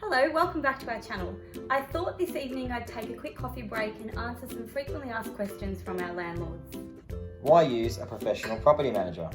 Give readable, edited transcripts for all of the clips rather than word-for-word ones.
Hello, welcome back to our channel. I thought this evening I'd take a quick coffee break and answer some frequently asked questions from our landlords. Why use a professional property manager?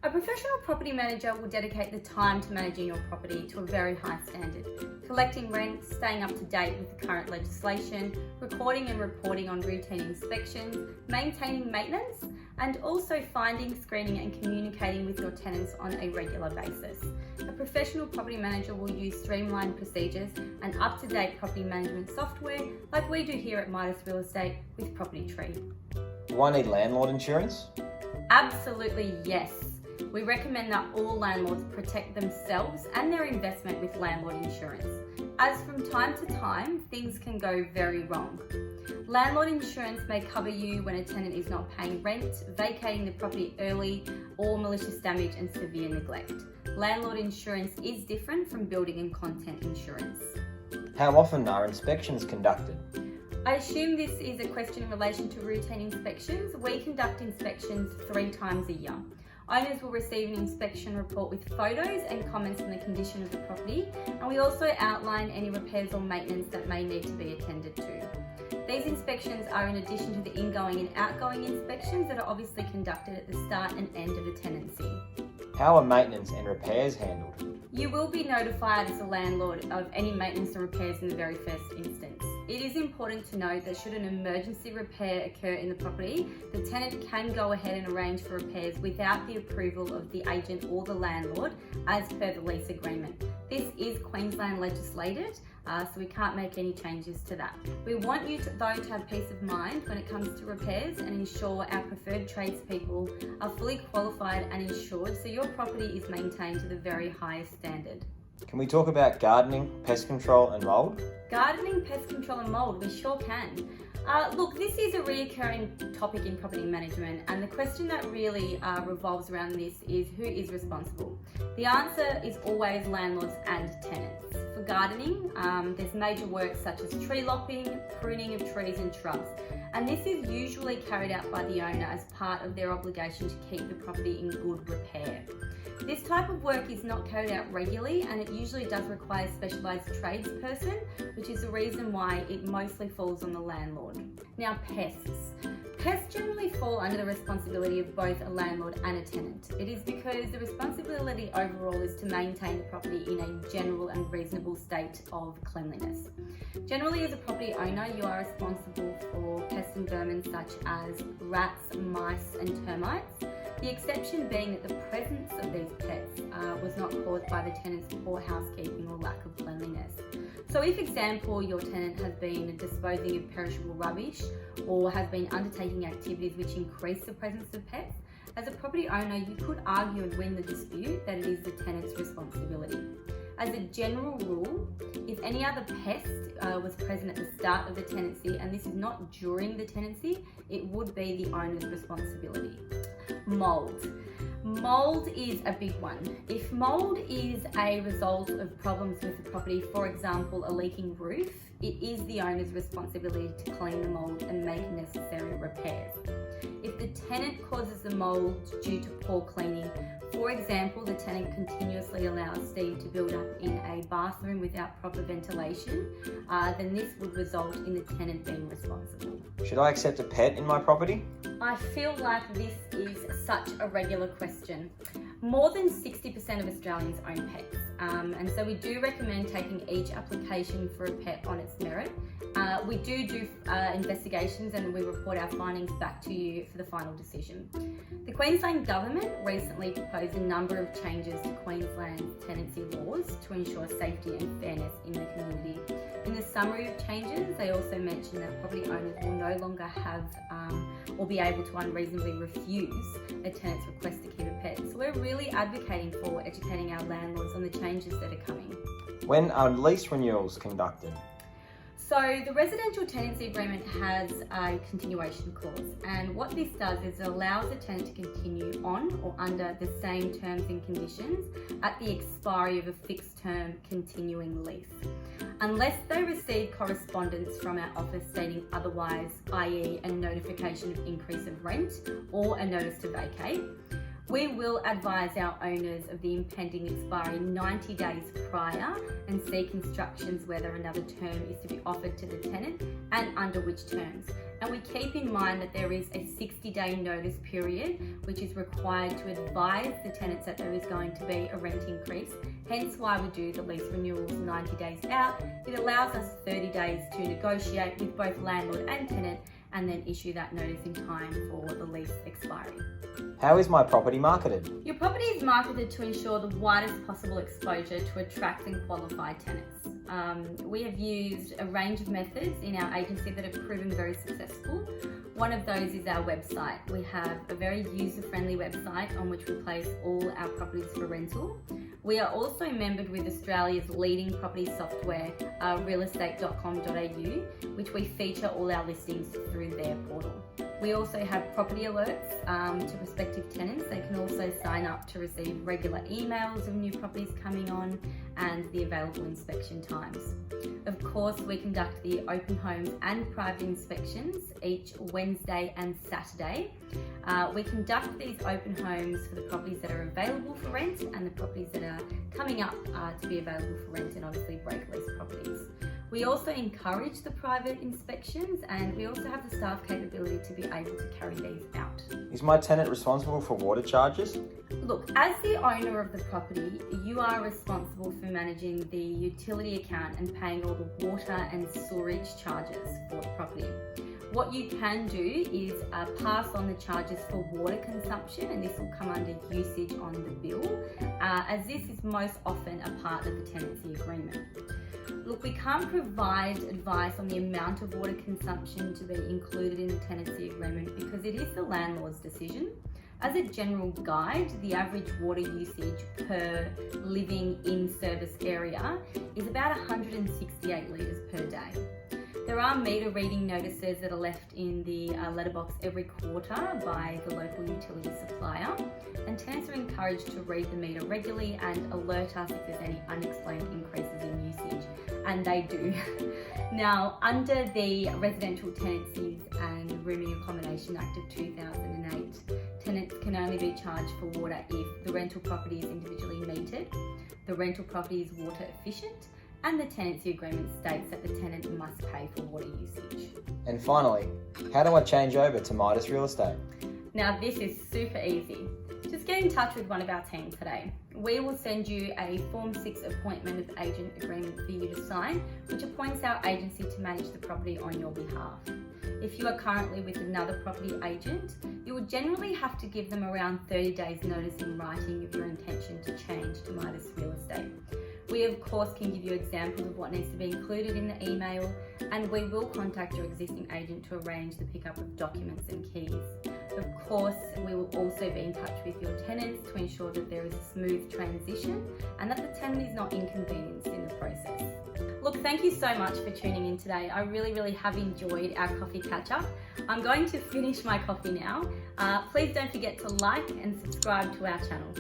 A professional property manager will dedicate the time to managing your property to a very high standard, collecting rent, staying up to date with the current legislation, recording and reporting on routine inspections, maintaining maintenance, and also finding, screening and communicating with your tenants on a regular basis. A professional property manager will use streamlined procedures and up-to-date property management software like we do here at Midas Real Estate with Property Tree. Do I need landlord insurance? Absolutely yes. We recommend that all landlords protect themselves and their investment with landlord insurance, as from time to time things can go very wrong. Landlord insurance may cover you when a tenant is not paying rent, vacating the property early, or malicious damage and severe neglect. Landlord insurance is different from building and content insurance. How often are inspections conducted? I assume this is a question in relation to routine inspections. We conduct inspections 3 times a year. Owners will receive an inspection report with photos and comments on the condition of the property, and we also outline any repairs or maintenance that may need to be attended to. These inspections are in addition to the ingoing and outgoing inspections that are obviously conducted at the start and end of a tenancy. How are maintenance and repairs handled? You will be notified as a landlord of any maintenance and repairs in the very first instance. It is important to note that should an emergency repair occur in the property, the tenant can go ahead and arrange for repairs without the approval of the agent or the landlord as per the lease agreement. This is Queensland legislated, so we can't make any changes to that. We want you though to have peace of mind when it comes to repairs and ensure our preferred tradespeople are fully qualified and insured so your property is maintained to the very highest standard. Can we talk about gardening, pest control and mould? Gardening, pest control and mould, we sure can. Look, this is a reoccurring topic in property management, and the question that really revolves around this is who is responsible? The answer is always landlords and tenants. For gardening, there's major work such as tree lopping, pruning of trees and shrubs, and this is usually carried out by the owner as part of their obligation to keep the property in good repair. This type of work is not carried out regularly, and it usually does require a specialised tradesperson, which is the reason why it mostly falls on the landlord. Now, pests. Pests generally fall under the responsibility of both a landlord and a tenant. It is because the responsibility overall is to maintain the property in a general and reasonable state of cleanliness. Generally, as a property owner, you are responsible for pests and vermin such as rats, mice and termites. The exception being that the presence of these pets was not caused by the tenant's poor housekeeping or lack of cleanliness. So if, example, your tenant has been disposing of perishable rubbish or has been undertaking activities which increase the presence of pets, as a property owner you could argue and win the dispute that it is the tenant's responsibility. As a general rule, if any other pest was present at the start of the tenancy, and this is not during the tenancy, it would be the owner's responsibility. Mould. Mould is a big one. If mould is a result of problems with the property, for example, a leaking roof, it is the owner's responsibility to clean the mould and make necessary repairs. If the tenant causes the mould due to poor cleaning, for example, the tenant continuously allows steam to build up in a bathroom without proper ventilation, then this would result in the tenant being responsible. Should I accept a pet in my property? I feel like this is such a regular question. More than 60% of Australians own pets, and so we do recommend taking each application for a pet on its merit. We do investigations and we report our findings back to you for the final decision. The Queensland Government recently proposed a number of changes to Queensland's tenancy laws to ensure safety and fairness in the community. In the summary of changes, they also mentioned that property owners will no longer have or be able to unreasonably refuse a tenant's request to keep a pet. So we're really advocating for educating our landlords on the changes that are coming. When are lease renewals conducted? So the residential tenancy agreement has a continuation clause, and what this does is it allows the tenant to continue on or under the same terms and conditions at the expiry of a fixed term continuing lease, unless they receive correspondence from our office stating otherwise, i.e. a notification of increase of rent or a notice to vacate. We will advise our owners of the impending expiry 90 days prior and seek instructions whether another term is to be offered to the tenant and under which terms. And we keep in mind that there is a 60-day notice period which is required to advise the tenants that there is going to be a rent increase, hence why we do the lease renewals 90 days out. It allows us 30 days to negotiate with both landlord and tenant and then issue that notice in time for the lease expiry. How is my property marketed? Your property is marketed to ensure the widest possible exposure to attract and qualify tenants. We have used a range of methods in our agency that have proven very successful. One of those is our website. We have a very user-friendly website on which we place all our properties for rental. We are also membered with Australia's leading property software, realestate.com.au, which we feature all our listings through their portal. We also have property alerts to prospective tenants. They can also sign up to receive regular emails of new properties coming on and the available inspection times. Of course, we conduct the open homes and private inspections each Wednesday and Saturday. We conduct these open homes for the properties that are available for rent and the properties that are coming up to be available for rent, and obviously break lease properties. We also encourage the private inspections, and we also have the staff capability to be able to carry these out. Is my tenant responsible for water charges? Look, as the owner of the property, you are responsible for managing the utility account and paying all the water and sewerage charges for the property. What you can do is pass on the charges for water consumption, and this will come under usage on the bill, as this is most often a part of the tenancy agreement. Look, we can't provide advice on the amount of water consumption to be included in the tenancy agreement because it is the landlord's decision. As a general guide, the average water usage per living in-service area is about 168 litres per day. There are meter reading notices that are left in the letterbox every quarter by the local utility supplier, and tenants are encouraged to read the meter regularly and alert us if there's any unexplained increases in usage, and they do. Now, under the Residential Tenancies and Rooming Accommodation Act of 2008, tenants can only be charged for water if the rental property is individually metered, the rental property is water efficient, and the tenancy agreement states that the tenant must pay for water usage. And finally, how do I change over to Midas Real Estate? Now, this is super easy. Just get in touch with one of our team today. We will send you a Form 6 appointment of agent agreement for you to sign, which appoints our agency to manage the property on your behalf. If you are currently with another property agent, you will generally have to give them around 30 days notice in writing of your intention to change to Midas Real Estate. We of course can give you examples of what needs to be included in the email, and we will contact your existing agent to arrange the pickup of documents and keys. Of course, we will also be in touch with your tenants to ensure that there is a smooth transition and that the tenant is not inconvenienced in the process. Look, thank you so much for tuning in today. I really have enjoyed our coffee catch-up. I'm going to finish my coffee now. Please don't forget to like and subscribe to our channel.